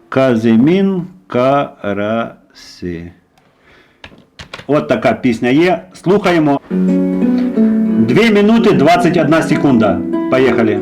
Казимін Караси. От така пісня є. Слухаємо. 2 минути 21 секунда. Поїхали.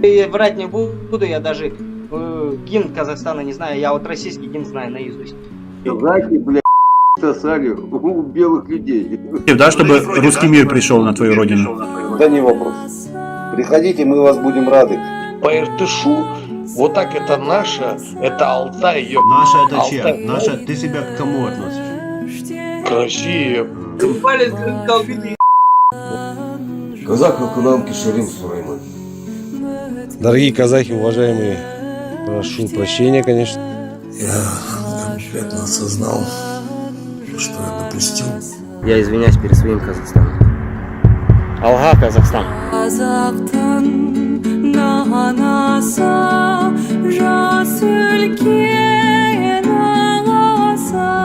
И врать не буду, я даже гимн Казахстана не знаю, я вот российский гимн знаю наизусть. Казахи, блядь, сосали у белых людей. Да, чтобы русский мир пришел на твою родину. Да не вопрос. Приходите, мы вас будем рады. По Иртышу, вот так это наше, это Алтай, ее Наша это Алтай. чья? Наша, ты себя к кому относишь? Россия. Казах Алкунам Кишарим Сурайман. Дорогие казахи, уважаемые, прошу прощения, конечно. Я конкретно осознал, что я допустил. Я извиняюсь перед своим Казахстаном. Алга, Казахстан. Қазақтың нағанаса, жас үлкен ағасы.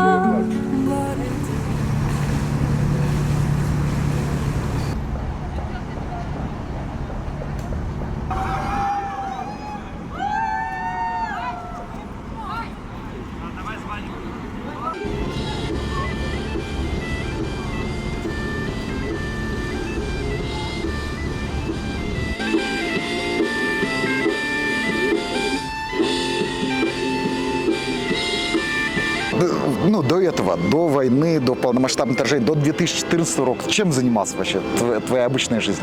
Ну, до этого, до войны, до полномасштабных вторжений, до 2014 года, чем занимался вообще твоя обычная жизнь?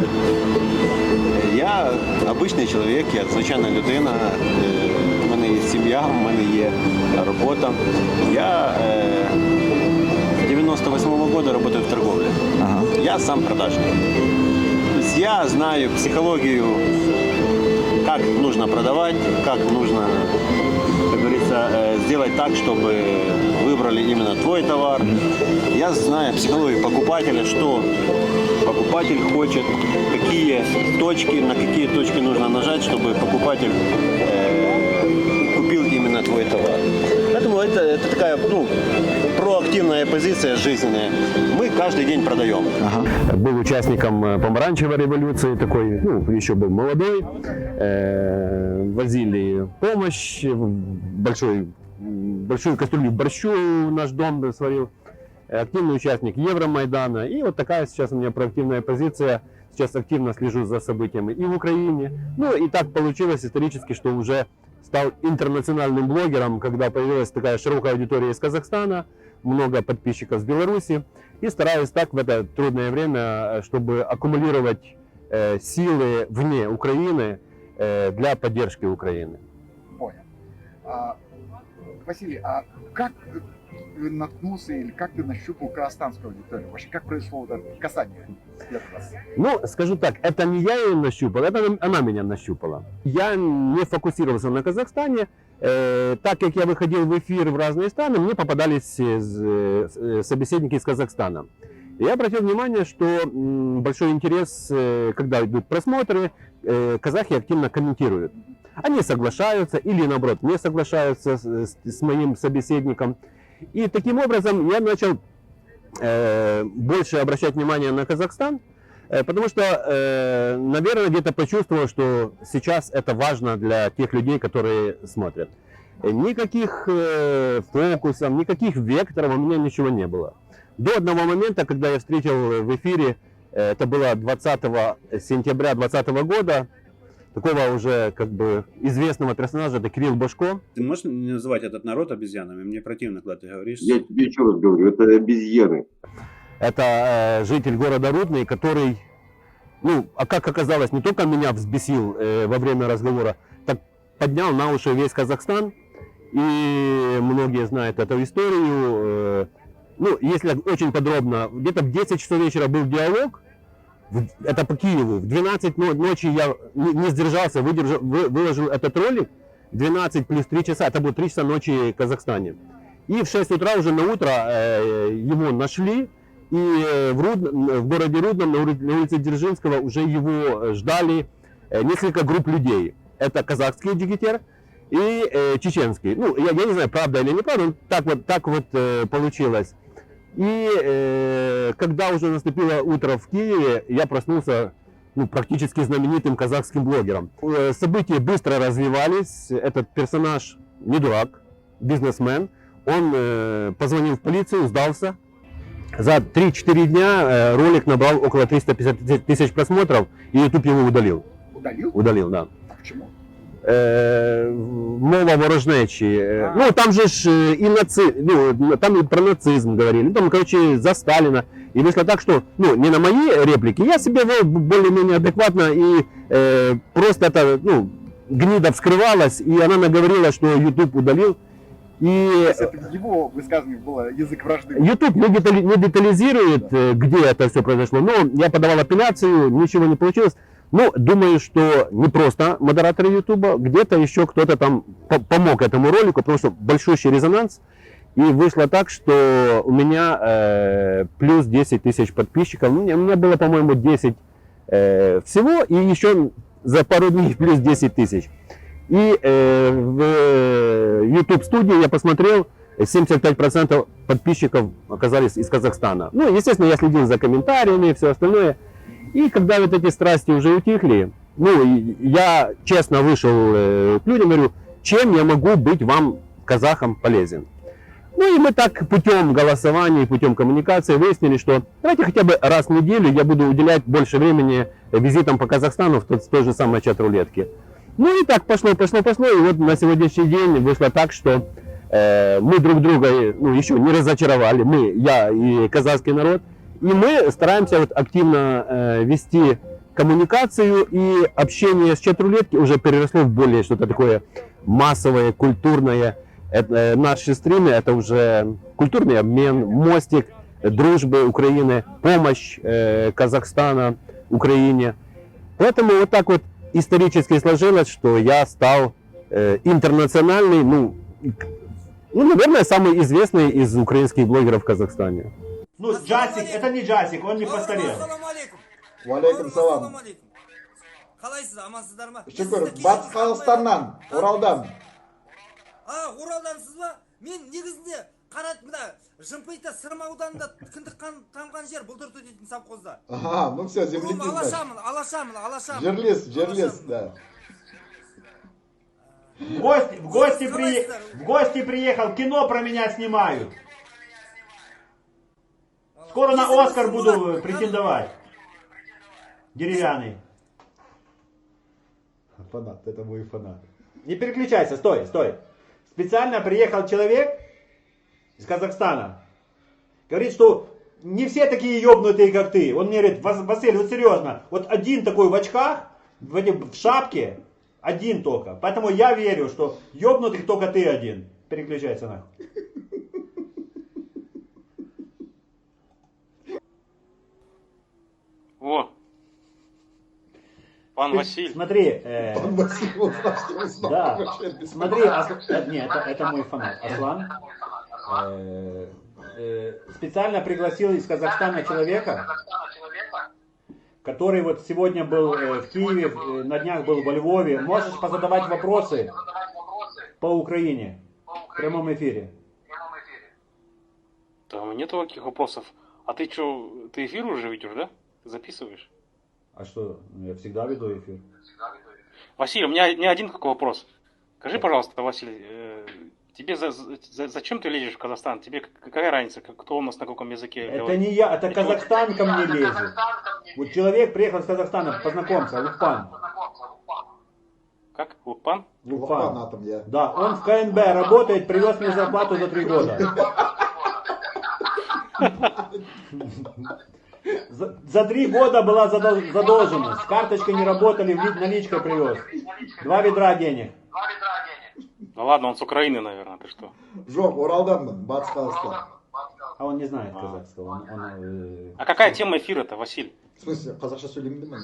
Я обичний чоловік, я звичайна людина, в мене є сім'я, в мене є робота. Я з 98-го року працюю в торговлі. Ага. Я сам продажник. То есть я знаю психологию, как нужно продавать, как нужно, как говорится, сделать так, чтобы выбрали именно твой товар. Я знаю психологию покупателя, что покупатель хочет, какие точки, на какие точки нужно нажать, чтобы покупатель купил именно твой товар. Поэтому это такая, проактивная позиция жизненная. Мы каждый день продаем. Ага. Был участником помаранчевой революции, такой, еще был молодой. Возили помощь, большую кастрюлю борщу в наш дом сварил. Активный участник Евромайдана. И вот такая сейчас у меня проактивная позиция. Сейчас активно слежу за событиями и в Украине. Ну и так получилось исторически, что уже стал интернациональным блогером, когда появилась такая широкая аудитория из Казахстана, много подписчиков с Беларуси. И стараюсь так в это трудное время, чтобы аккумулировать силы вне Украины для поддержки Украины. Понял. Василий, а как ты наткнулся или как ты нащупал казахстанскую аудиторию? Вообще, как произошло вот это касание первый раз? Ну, скажу так, это не я ее нащупал, это она меня нащупала. Я не фокусировался на Казахстане. Так как я выходил в эфир в разные страны, мне попадались собеседники из Казахстана. И я обратил внимание, что большой интерес, когда идут просмотры, казахи активно комментируют. Они соглашаются или, наоборот, не соглашаются с моим собеседником. И таким образом я начал больше обращать внимание на Казахстан, потому что, наверное, где-то почувствовал, что сейчас это важно для тех людей, которые смотрят. Никаких фокусов, никаких векторов у меня ничего не было. До одного момента, когда я встретил в эфире, это было 20 сентября 2020 года, такого уже как бы известного персонажа, это Кирилл Башко. Ты можешь не называть этот народ обезьянами? Мне противно, когда ты говоришь. Я тебе еще раз говорю, это обезьяны. Это житель города Рудный, который, а как оказалось, не только меня взбесил во время разговора, так поднял на уши весь Казахстан. И многие знают эту историю. Если очень подробно, где-то в 10 часов вечера был диалог, это по Киеву. В 12 ночи я не сдержался, выложил этот ролик. 12 плюс 3 часа, это было 3 часа ночи в Казахстане. И в 6 утра уже на утро его нашли. И в городе Рудном, на улице Дзержинского, уже его ждали несколько групп людей. Это казахский джигитер и чеченский. Я не знаю, правда или неправда, но так вот получилось. И когда уже наступило утро в Киеве, я проснулся практически знаменитым казахским блогером. События быстро развивались. Этот персонаж не дурак. бизнесмен, он позвонил в полицию, сдался. За 3-4 дня ролик набрал около 350 тысяч просмотров, и YouTube его удалил. Удалил? Удалил, да. Почему? Мова ворожнечі. Ну, там же ж и там и про нацизм говорили. Там, короче, за Сталина. И вышло так, что, ну, не на мои реплики, я себе вел более-менее адекватно, и просто это, ну, гнида вскрывалась, и она наговорила, что YouTube удалил. И Это его высказывание было язык вражды. YouTube не детализирует, где это все произошло, но я подавал апелляцию, ничего не получилось. Ну, думаю, что не просто модераторы YouTube, где-то еще кто-то там помог этому ролику, потому что большущий резонанс. И вышло так, что у меня плюс 10 тысяч подписчиков. У меня было, по-моему, 10 всего, и еще за пару дней плюс 10 тысяч. И в YouTube студии я посмотрел, 75% подписчиков оказались из Казахстана. Ну, естественно, я следил за комментариями и все остальное. И когда вот эти страсти уже утихли, ну, я честно вышел к людям, говорю, чем я могу быть вам, казахам, полезен. Ну и мы так путем голосования, путем коммуникации выяснили, что давайте хотя бы раз в неделю я буду уделять больше времени визитам по Казахстану в той же самой чат-рулетке. Ну и так пошло, и вот на сегодняшний день вышло так, что мы друг друга, ну, еще не разочаровали, я и казахский народ, и мы стараемся вот активно вести коммуникацию, и общение с чат-рулетки уже переросло в более что-то такое массовое, культурное. Наши стримы — это уже культурный обмен, мостик дружбы Украины, помощь Казахстана Украине. Поэтому вот так вот исторически сложилось, что я стал интернациональный, ну, наверное, самый известный из украинских блогеров в Казахстане. Ну, Джасик, это не Джасик, он не постарел. Уалейкум салам. Қалайсыз, амансыздар ма? Шүкір, Батыс Қазақстаннан, Оралдан. Оралдансыз ба? Мен негізінде қарат мына Жымпиты Сырым ауданында кіндік тамған жер Бұлдырты дейтін совхозда. Ага, ну все, землетин. Алашамын. Жерлес, да. В гости приехал, кино про меня снимают. Скоро на Оскар буду претендовать. Деревянный. Фанат, это мой фанат. Не переключайся, стой. Специально приехал человек из Казахстана. Говорит, что не все такие ёбнутые, как ты. Он мне говорит, Василий, вот серьезно, вот один такой в очках, в шапке, один только. Поэтому я верю, что ёбнутых только ты один. Переключайся нахуй. О, пан Василий. Смотри, Пан Василий, он знал, да, вообще без смотри, фаната. нет, это мой фанат. Аслан специально пригласил из Казахстана человека, который вот сегодня был в Киеве, на днях был во Львове. Можешь позадавать вопросы по Украине в прямом эфире. Да, нет таких вопросов. А ты что, ты эфир уже ведешь, да? Ты записываешь? А что, я всегда веду эфир. Василий, у меня один такой вопрос. Скажи, пожалуйста, Василий, тебе зачем ты лезешь в Казахстан? Тебе какая разница, кто у нас на каком языке Это говорит? не я, это Казахстан ко мне лезет. Вот человек приехал из Казахстана, познакомься, Лукпан. Как? Лукпан? Фанатом я. Да, он в КНБ работает, привез мне зарплату за 3 года. За 3 года была задолженность. Карточкой не работали, наличкой привез. 2 ведра денег. Ну ладно, он с Украины, наверное, ты что? Жоқ, Оралданмын, Батыс Қазақстан. А он не знает казахского. А какая тема эфира-то, Василий? В смысле, қазақша сөйлеймін бе мен?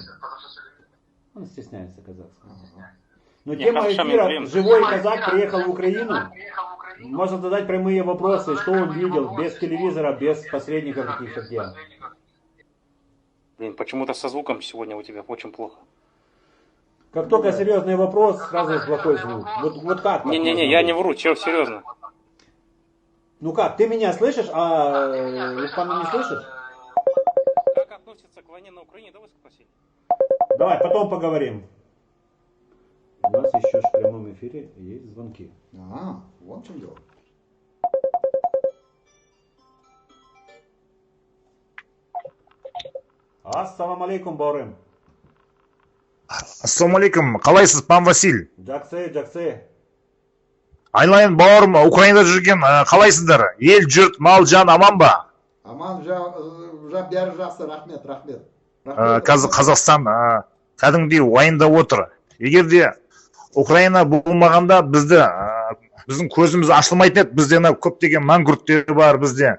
Он стесняется казахского. Но Нет, тема хорошо, эфира, время. живой казак приехал в Украину. Можно задать прямые вопросы, что он видел, без телевизора, без посредников каких-то дел. Блин, почему-то со звуком сегодня у тебя очень плохо. Как только серьезный вопрос, сразу плохой звук. Вот как? так Не-не-не, можно я быть? не вру, чел, серьезно. Ну как, ты меня слышишь, а Лукпана не слышишь? Как относится к войне на Украине, давай спроси. Давай, потом поговорим. У нас еще в прямом эфире есть звонки. А, вот в чем дело. Ассаламу алейкум, бауырым. Ассалаумалейкум, қалайсыз, пан Василь? Жақсы. Айналайын бауырым, Украинада жүрген, қалайсыздар? Ел, жұрт, мал, жан аман ба? Аман, бәрі жақсы, рахмет. Қазір Қазақстан кәдімгідей уайымдап отыр. Егер де Украина болмағанда біздің көзіміз ашылмайтын еді. Бізде көптеген мәңгүрттер бар бізде.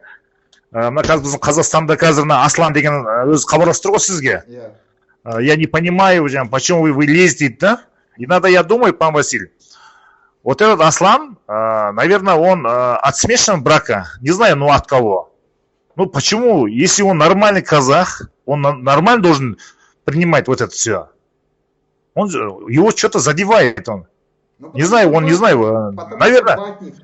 Мына қазір біздің Қазақстанда қазір Аслан деген өзі хабарласып тұр ғой сізге. Я не понимаю, почему вы лезете, да? И надо, я думаю, пан Василь, вот этот Аслан, наверное, он от смешанного брака, не знаю, ну от кого. Ну почему, если он нормальный казах, он нормально должен принимать вот это все. Его что-то задевает он. Не знаю, наверное. Ватник,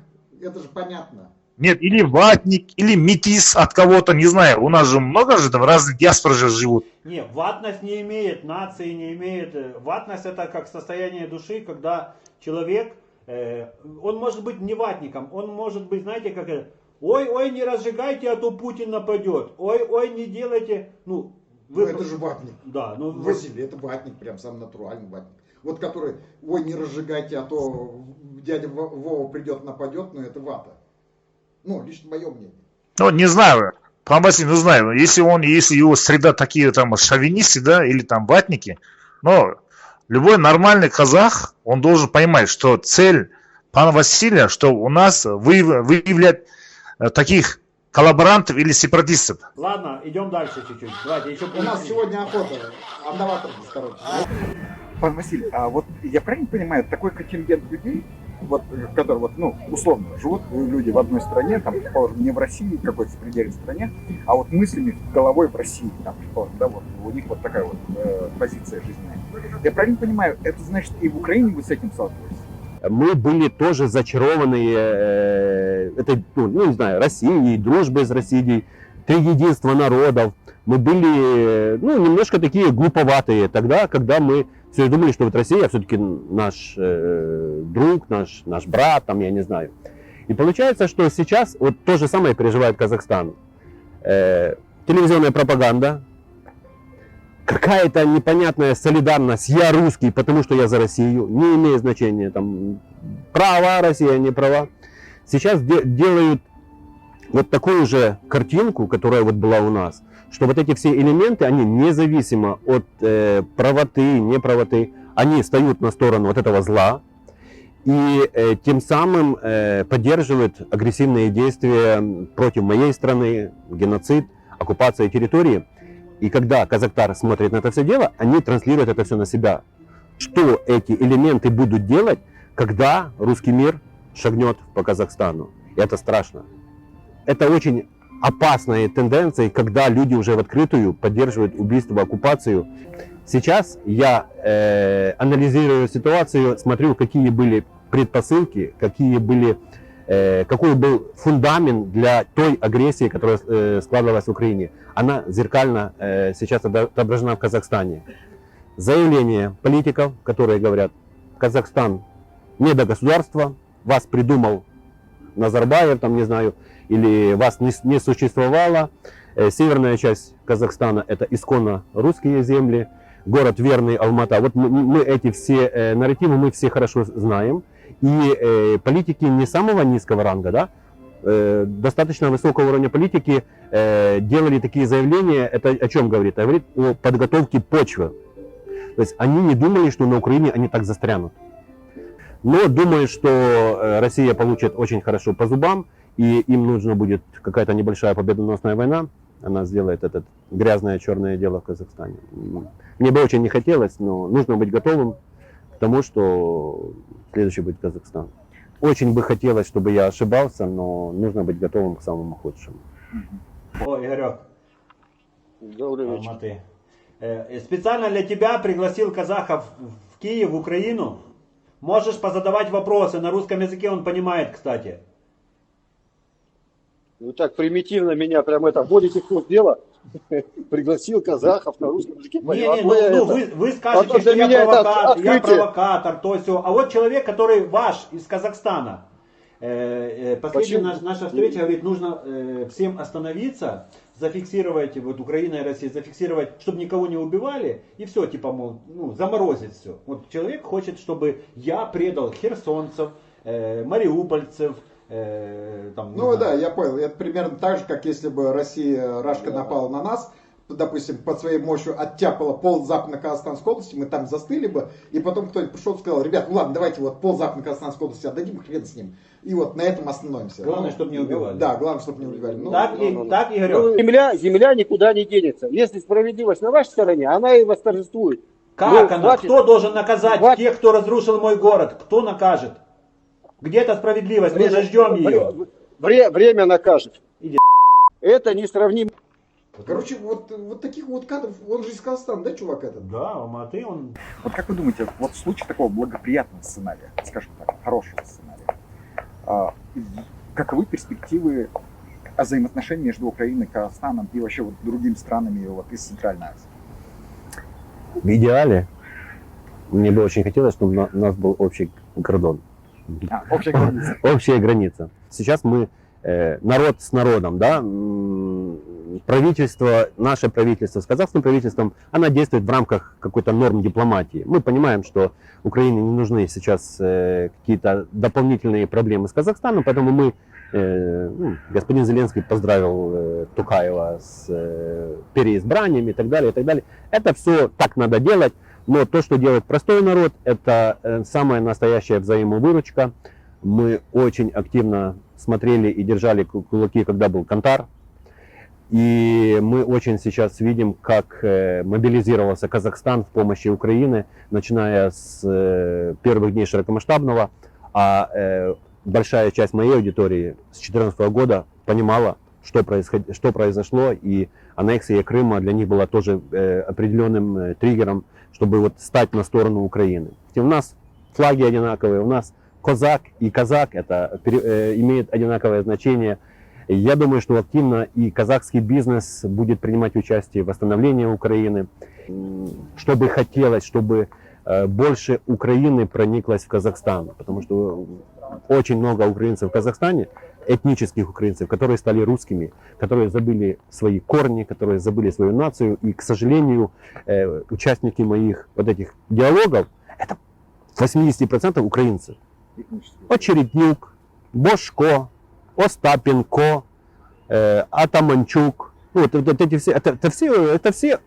это же понятно. Нет, или ватник, или метис от кого-то, не знаю. У нас же много же там разных диаспор же живут. Не, ватность не имеет, нации не имеет. Ватность это как состояние души, когда человек, он может быть не ватником, он может быть, знаете, как это, ой, не разжигайте, а то Путин нападет. Ой, не делайте, Это же ватник. Да, Василий, это ватник, прям самый натуральный ватник. Вот который, ой, не разжигайте, а то дядя Вова придет, нападет, но это вата. Лично мое мнение. Не знаю, пан Василий, не знаю, если его среда такие там шовинисты, да, или там ватники, но любой нормальный казах, он должен понимать, что цель пана Василия, что у нас выявлять таких коллаборантов или сепаратистов. Ладно, идем дальше чуть-чуть. Давайте, еще У нас сегодня охота, андаватор, короче. Пан Василий, а вот я правильно понимаю, такой контингент людей, которые условно живут люди в одной стране, там, предположим, не в России, в какой-то запредельной стране, а вот мыслями, головой в России, там, предположим, да, вот у них вот такая вот позиция жизненная. Я правильно понимаю, это значит и в Украине вы с этим сталкиваетесь? Мы были тоже зачарованные этой, не знаю, Россией, дружбой с Россией, триединство народов. Мы были, немножко такие глуповатые тогда, когда мы все думали, что вот Россия все-таки наш друг, наш брат, там, я не знаю. И получается, что сейчас вот то же самое переживает Казахстан. Телевизионная пропаганда, какая-то непонятная солидарность, я русский, потому что я за Россию, не имеет значения, там, права Россия, не права. Сейчас делают вот такую же картинку, которая вот была у нас, что вот эти все элементы, они независимо от правоты, неправоты, они встают на сторону вот этого зла и тем самым поддерживают агрессивные действия против моей страны, геноцид, оккупация территории. И когда казахтар смотрит на это все дело, они транслируют это все на себя. Что эти элементы будут делать, когда русский мир шагнет по Казахстану? И это страшно. Это очень опасные тенденции, когда люди уже в открытую поддерживают убийство, оккупацию. Сейчас я анализирую ситуацию, смотрю, какие были предпосылки, какой был фундамент для той агрессии, которая складывалась в Украине. Она зеркально сейчас отображена в Казахстане. Заявления политиков, которые говорят, Казахстан не до государства, вас придумал Назарбаев, там, не знаю, или вас не существовало. Северная часть Казахстана — это исконно русские земли, город верный Алмата. Вот мы эти все нарративы мы все хорошо знаем. И политики не самого низкого ранга, да, достаточно высокого уровня политики делали такие заявления. Это о чем говорит? Говорит о подготовке почвы. То есть они не думали, что на Украине они так застрянут. Но думаю, что Россия получит очень хорошо по зубам, и им нужно будет какая-то небольшая победоносная война. Она сделает это грязное черное дело в Казахстане. Мне бы очень не хотелось, но нужно быть готовым к тому, что следующий будет Казахстан. Очень бы хотелось, чтобы я ошибался, но нужно быть готовым к самому худшему. О, Игорек. Добрый вечер. Алматы. Специально для тебя пригласил казахов в Киев, в Украину. Можешь позадавать вопросы. На русском языке он понимает, кстати. Вы так примитивно меня прям это вводите в курс дела. Пригласил казахов на русском языке. Вы скажете, что я провокатор, то все. А вот человек, который ваш, из Казахстана. Последняя наша встреча говорит, нужно всем остановиться, зафиксировать, вот Украина и Россия, зафиксировать, чтобы никого не убивали, и все, типа, мол, ну, заморозить все. Вот человек хочет, чтобы я предал херсонцев, мариупольцев, там, ну да, я понял. Это примерно так же, как если бы Рашка напала на нас, допустим, под своей мощью оттяпала пол Западно-Казахстанской области, мы там застыли бы, и потом кто-нибудь пришел и сказал, ребят, ну ладно, давайте вот пол Западно-Казахстанской области отдадим, хрен с ним. И вот на этом остановимся. Главное, чтобы не убивали. Да, главное, чтобы не убивали. Ну, так, Игорь. Земля никуда не денется. Если справедливость на вашей стороне, она и восторжествует. Как она? Кто должен наказать тех, кто разрушил мой город? Кто накажет? Где эта справедливость? Мы же ждем ее. Время накажет. Это несравнимо. Короче, вот таких вот кадров, он же из Казахстана, да, чувак этот? Да, Алматы, он... Вот как вы думаете, вот в случае такого благоприятного сценария, скажем так, хорошего сценария, каковы перспективы взаимоотношений между Украиной, Казахстаном и вообще вот другими странами вот, из Центральной Азии? В идеале мне бы очень хотелось, чтобы у нас был общий кордон. Общая граница. Общая граница. Сейчас мы народ с народом, да, правительство, наше правительство с казахским правительством, она действует в рамках какой-то норм дипломатии. Мы понимаем, что Украине не нужны сейчас какие-то дополнительные проблемы с Казахстаном, поэтому мы, господин Зеленский поздравил Тукаева с переизбранием и так далее, и так далее. Это все так надо делать, но то, что делает простой народ, это самая настоящая взаимовыручка. Мы очень активно смотрели и держали кулаки, когда был Кантар. И мы очень сейчас видим, как мобилизировался Казахстан в помощи Украины, начиная с первых дней широкомасштабного. А большая часть моей аудитории с 2014 года понимала, что произошло, и аннексия Крыма для них была тоже определенным триггером, чтобы вот стать на сторону Украины. И у нас флаги одинаковые, у нас козак и казак, это имеет одинаковое значение. Я думаю, что активно и казахский бизнес будет принимать участие в восстановлении Украины. Чтобы хотелось, чтобы больше Украины прониклось в Казахстан, потому что очень много украинцев в Казахстане, этнических украинцев, которые стали русскими, которые забыли свои корни, которые забыли свою нацию. И, к сожалению, участники моих вот этих диалогов, это 80% украинцы. Очереднюк, Бошко, Остапенко, Атаманчук. Ну, эти все, это все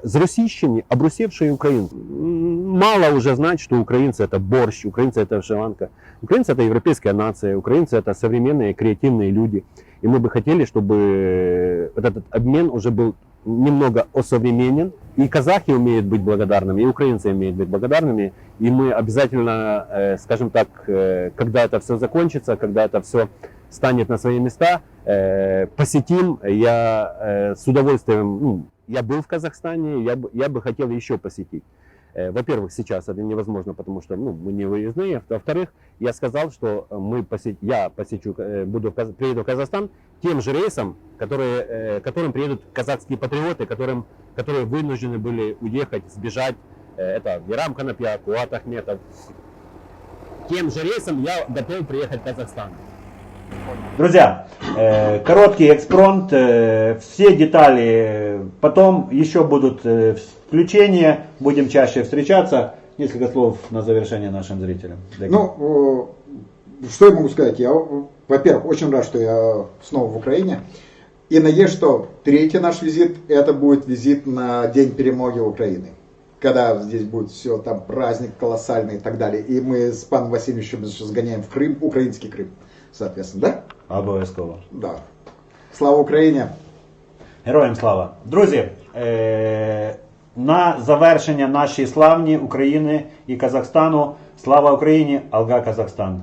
зросійщені, обрусевшие украинцы. Мало уже знать, что украинцы это борщ, украинцы это вышиванка. Украинцы это европейская нация, украинцы это современные креативные люди. И мы бы хотели, чтобы вот этот обмен уже был немного осовременен. И казахи умеют быть благодарными, и украинцы умеют быть благодарными. И мы обязательно, скажем так, когда это все закончится, когда это все станет на свои места, посетим. Я с удовольствием, я был в Казахстане, я бы хотел еще посетить. Во-первых, сейчас это невозможно, потому что мы не выездные. Во-вторых, я сказал, что я приеду в Казахстан тем же рейсом, которым приедут казахские патриоты, которые вынуждены были уехать, сбежать. Это Вирам Канапьяк, Уат Ахметов. Тем же рейсом я готов приехать в Казахстан. Друзья, короткий экспромт, все детали потом еще будут включения, будем чаще встречаться. Несколько слов на завершение нашим зрителям. Ну, что я могу сказать? Я, во-первых, очень рад, что я снова в Украине. И надеюсь, что третий наш визит, это будет визит на День перемоги Украины. Когда здесь будет все, там праздник колоссальный и так далее. И мы с паном Васильевичем сгоняем в Крым, украинский Крым. Соответственно, да? Обов'язково. Да. Слава Україні! Героям слава! Друзі, на завершення нашої славні України і Казахстану. Слава Україні! Алга Казахстан!